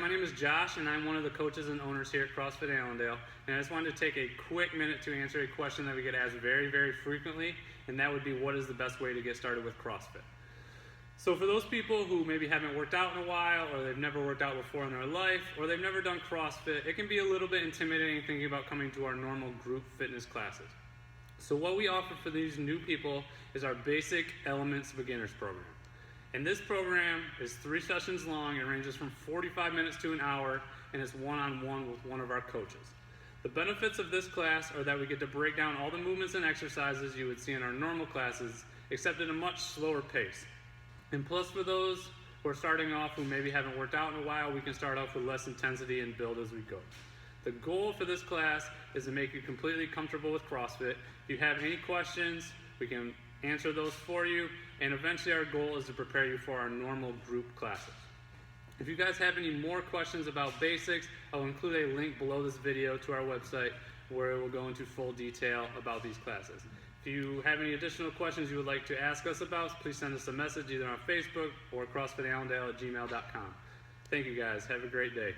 My name is Josh, and I'm one of the coaches and owners here at CrossFit Allendale. And I just wanted to take a quick minute to answer a question that we get asked very, very frequently, and that would be, what is the best way to get started with CrossFit? So for those people who maybe haven't worked out in a while, or they've never worked out before in their life, or they've never done CrossFit, it can be a little bit intimidating thinking about coming to our normal group fitness classes. So what we offer for these new people is our Basic Elements Beginners program. And this program is 3 sessions long. It ranges from 45 minutes to an hour, and it's one-on-one with one of our coaches. The benefits of this class are that we get to break down all the movements and exercises you would see in our normal classes, except at a much slower pace. And plus, for those who are starting off who maybe haven't worked out in a while, we can start off with less intensity and build as we go. The goal for this class is to make you completely comfortable with CrossFit. If you have any questions, we can answer those for you, and eventually our goal is to prepare you for our normal group classes. If you guys have any more questions about basics, I'll include a link below this video to our website where it will go into full detail about these classes. If you have any additional questions you would like to ask us about, please send us a message either on Facebook or CrossFitAllendale@gmail.com. Thank you guys. Have a great day.